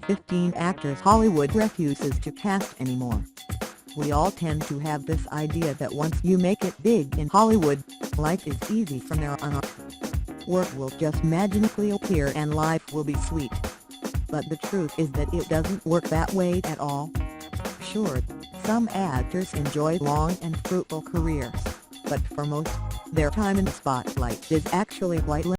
15 actors Hollywood refuses to cast anymore. We all tend to have this idea that once you make it big in Hollywood, life is easy from there on out. Work will just magically appear and life will be sweet. But the truth is that it doesn't work that way at all. Sure, some actors enjoy long and fruitful careers, but for most, their time in the spotlight is actually quite limited.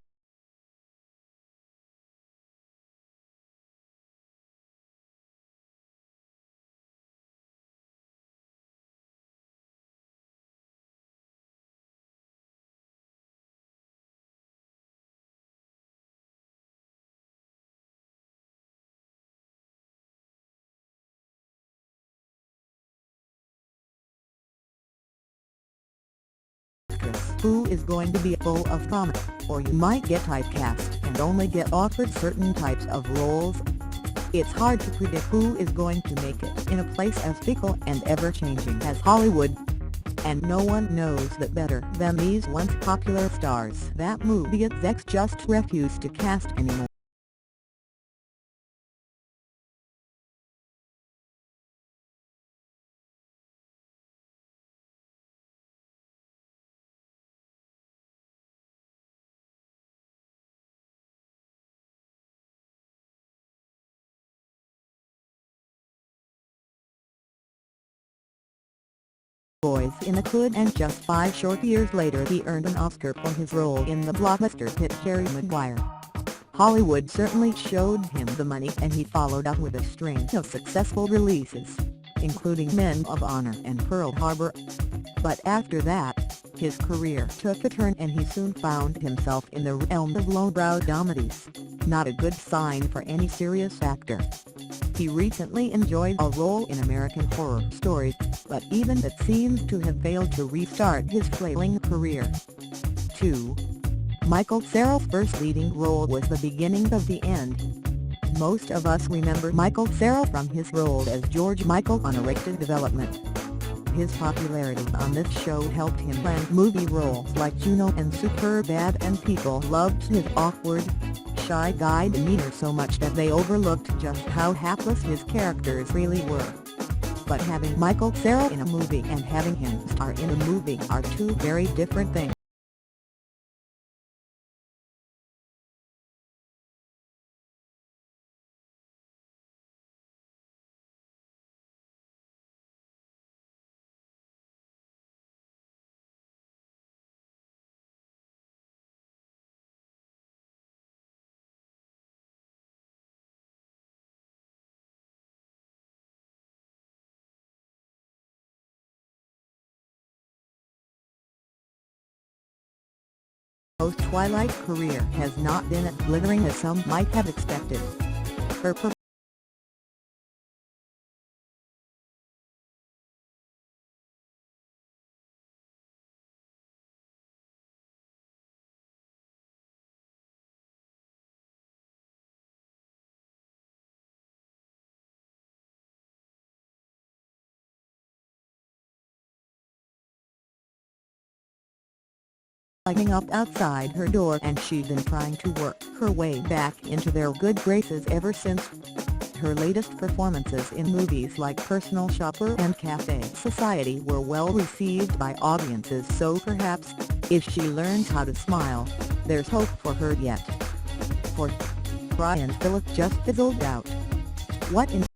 Who is going to be full of promise, or you might get typecast and only get offered certain types of roles. It's hard to predict who is going to make it in a place as fickle and ever-changing as Hollywood. And no one knows that better than these once popular stars that movie execs just refuse to cast anymore. Boys in the Hood, and just 5 short years later he earned an Oscar for his role in the blockbuster hit Harry Maguire. Hollywood certainly showed him the money, and he followed up with a string of successful releases, including Men of Honor and Pearl Harbor. But after that, his career took a turn and he soon found himself in the realm of lowbrow comedies, not a good sign for any serious actor. He recently enjoyed a role in American Horror Story, but even that seems to have failed to restart his flailing career. 2. Michael Cera's first leading role was the beginning of the end. Most of us remember Michael Cera from his role as George Michael on Arrested Development. His popularity on this show helped him land movie roles like Juno and Superbad, and people loved his awkward, shy guy demeanor so much that they overlooked just how hapless his characters really were. But having Michael Cera in a movie and having him star in a movie are two very different things. Post-Twilight career has not been as glittering as some might have expected. Her lighting up outside her door, and she's been trying to work her way back into their good graces ever since. Her latest performances in movies like Personal Shopper and Cafe Society were well received by audiences, so perhaps, if she learns how to smile, there's hope for her yet. 4. Brian Phillips just fizzled out. What in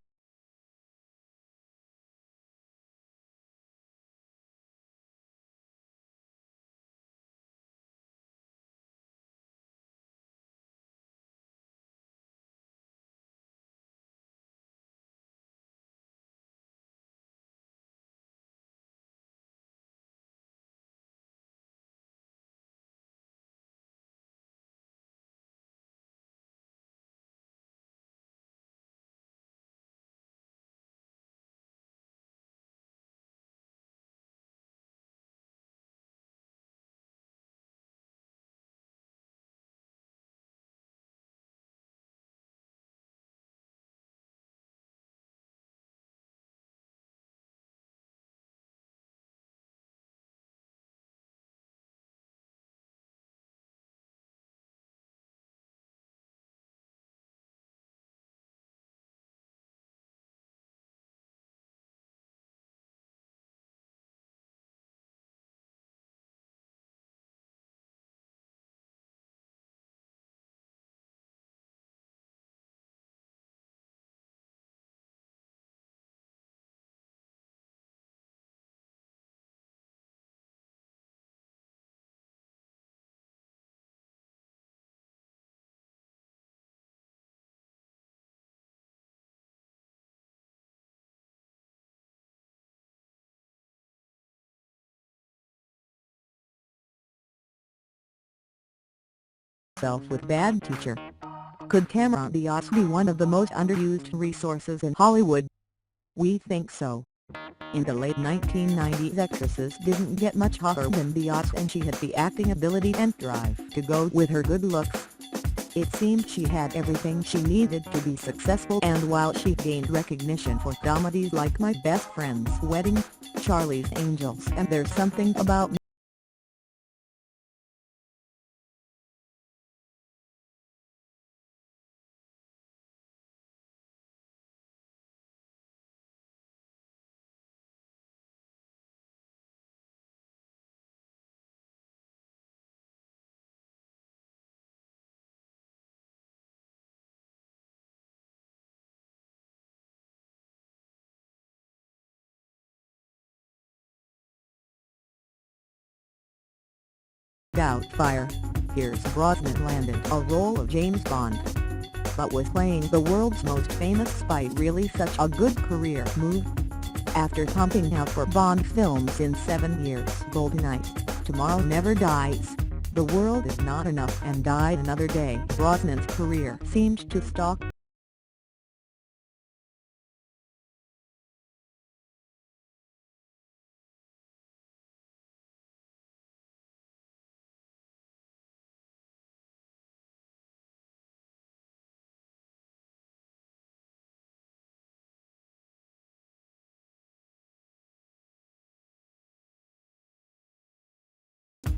himself with bad teacher. Could Cameron Diaz be one of the most underused resources in Hollywood? We think so. In the late 1990s, actresses didn't get much hotter than Diaz, and she had the acting ability and drive to go with her good looks. It seemed she had everything she needed to be successful, and while she gained recognition for comedies like My Best Friend's Wedding, Charlie's Angels and There's Something About Me, Doubtfire, Pierce Brosnan landed a role of James Bond. But was playing the world's most famous spy really such a good career move? After pumping out 4 Bond films in 7 years, GoldenEye, Tomorrow Never Dies, The World Is Not Enough and Die Another Day, Brosnan's career seemed to stop.